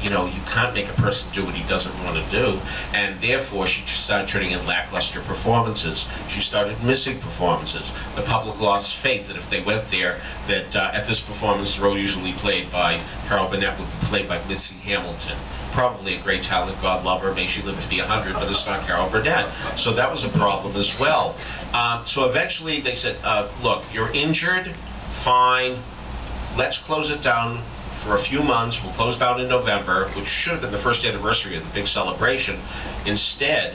you can't make a person do what he doesn't want to do, and therefore she started turning in lackluster performances. She started missing performances. The public lost faith that if they went there, that at this performance, the role usually played by Carol Burnett would be played by Mitzi Hamilton. Probably a great talent, God love her, may she live to be 100, but it's not Carol Burnett. So that was a problem as well. So eventually they said, look, you're injured, fine, let's close it down for a few months. We'll close down in November, which should have been the first anniversary of the big celebration. Instead,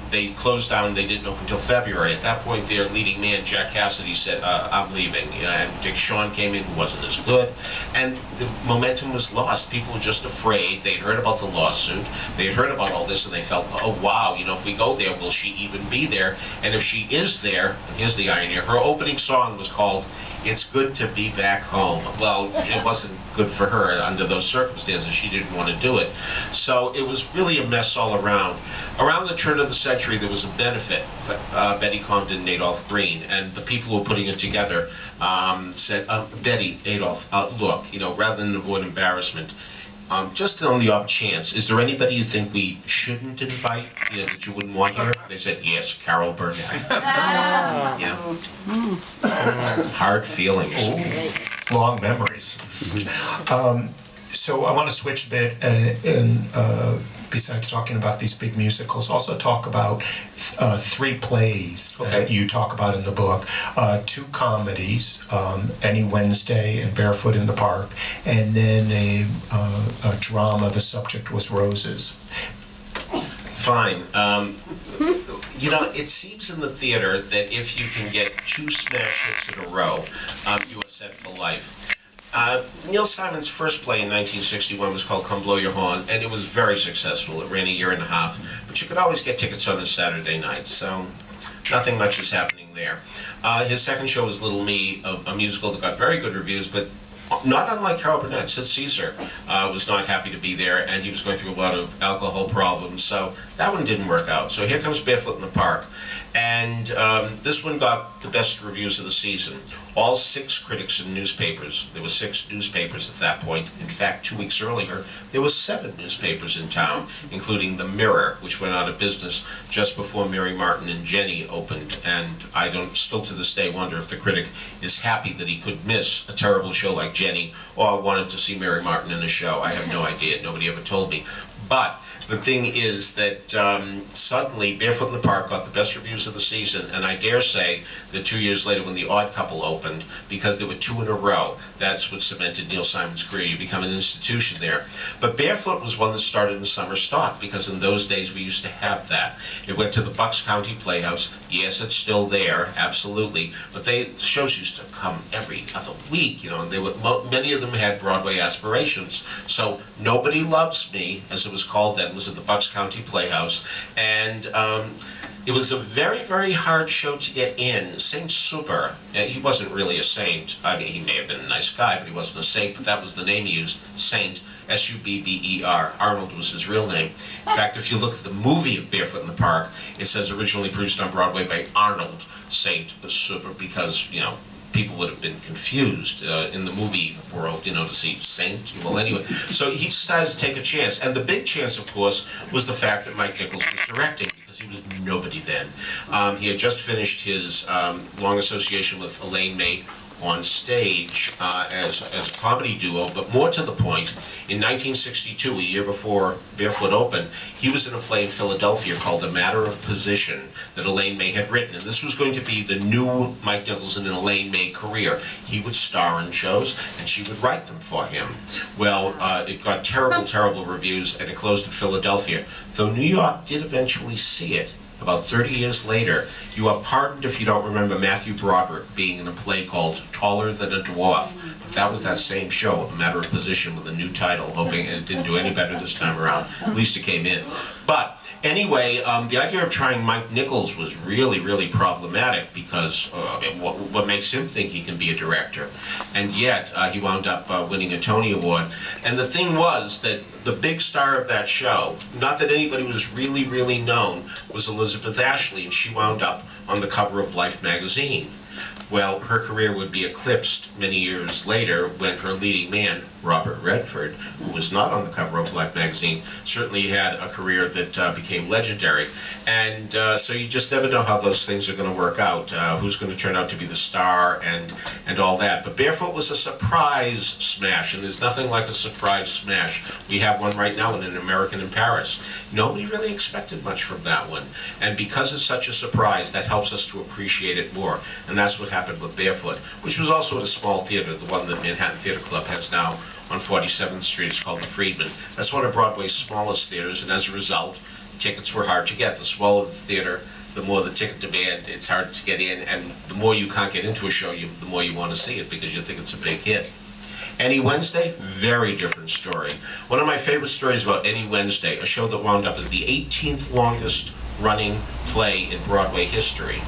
they closed down. They didn't open until February. At that point, their leading man, Jack Cassidy, said, I'm leaving. And Dick Shawn came in, who wasn't as good. And the momentum was lost. People were just afraid. They'd heard about the lawsuit. They had heard about all this, and they felt, oh, wow, if we go there, will she even be there? And if she is there, and here's the irony, her opening song was called It's Good to Be Back Home. Well, it wasn't good for her under those circumstances. She didn't want to do it. So it was really a mess all around. Around the turn of the century, there was a benefit for Betty Comden and Adolph Green, and the people who were putting it together said, Betty, Adolph, look, rather than avoid embarrassment, just on the off chance, is there anybody you think we shouldn't invite, that you wouldn't want here? They said, yes, Carol Burnett. Yeah. Hard feelings. Ooh, long memories. So I want to switch a bit and besides talking about these big musicals, also talk about 3 plays that you talk about in the book. 2 comedies, Any Wednesday and Barefoot in the Park, and then a drama, the subject was roses. Fine. It seems in the theater that if you can get 2 smash hits in a row, you are set for life. Neil Simon's first play in 1961 was called Come Blow Your Horn, and it was very successful. It ran a year and a half, but you could always get tickets on a Saturday night, so nothing much is happening there. His second show was Little Me, a musical that got very good reviews, but not unlike Carol Burnett. Sid Caesar was not happy to be there, and he was going through a lot of alcohol problems, so that one didn't work out. So here comes Barefoot in the Park, and this one got the best reviews of the season. All 6 critics in newspapers. There were 6 newspapers at that point. In fact, 2 weeks earlier, there were 7 newspapers in town, including the Mirror, which went out of business just before Mary Martin and Jenny opened. And I still to this day wonder if the critic is happy that he could miss a terrible show like Jenny, or wanted to see Mary Martin in a show. I have no idea. Nobody ever told me. But the thing is that suddenly Barefoot in the Park got the best reviews of the season, and I dare say that 2 years later when The Odd Couple opened, because there were 2 in a row, that's what cemented Neil Simon's career. You become an institution there. But Barefoot was one that started in summer stock, because in those days we used to have that. It went to the Bucks County Playhouse. Yes, it's still there, absolutely, but the shows used to come every other week, and many of them had Broadway aspirations. So Nobody Loves Me, as it was called then, was at the Bucks County Playhouse, and it was a very, very hard show to get in. Saint Super, he wasn't really a saint. I mean, he may have been a nice guy, but he wasn't a saint, but that was the name he used, Saint, S-U-B-B-E-R. Arnold was his real name. In fact, if you look at the movie of Barefoot in the Park, it says originally produced on Broadway by Arnold Saint Super, because, people would have been confused in the movie world, to see Saint. Well, anyway, so he decided to take a chance. And the big chance, of course, was the fact that Mike Nichols was directing, because he was nobody then. He had just finished his long association with Elaine May on stage as a comedy duo, but more to the point, in 1962, a year before Barefoot opened, he was in a play in Philadelphia called A Matter of Position that Elaine May had written, and this was going to be the new Mike Nichols in an Elaine May career. He would star in shows, and she would write them for him. Well, it got terrible, terrible reviews, and it closed in Philadelphia, though New York did eventually see it. About 30 years later, you are pardoned if you don't remember Matthew Broderick being in a play called Taller Than a Dwarf. But that was that same show, A Matter of Position, with a new title, hoping it didn't do any better this time around. At least it came in. But anyway, the idea of trying Mike Nichols was really, really problematic, because what makes him think he can be a director? And yet, he wound up winning a Tony Award. And the thing was that the big star of that show, not that anybody was really, really known, was Elizabeth Ashley, and she wound up on the cover of Life magazine. Well, her career would be eclipsed many years later when her leading man, Robert Redford, who was not on the cover of Black Magazine, certainly had a career that became legendary. And so you just never know how those things are going to work out, who's going to turn out to be the star and all that. But Barefoot was a surprise smash, and there's nothing like a surprise smash. We have one right now in An American in Paris. Nobody really expected much from that one. And because it's such a surprise, that helps us to appreciate it more. And that's what happened with Barefoot, which was also at a small theater, the one that Manhattan Theater Club has now on 47th Street. It's called the Friedman. That's one of Broadway's smallest theaters, and as a result, tickets were hard to get. The smaller the theater, the more the ticket demand, it's hard to get in, and the more you can't get into a show, the more you want to see it because you think it's a big hit. Any Wednesday, very different story. One of my favorite stories about Any Wednesday, a show that wound up as the 18th longest running play in Broadway history.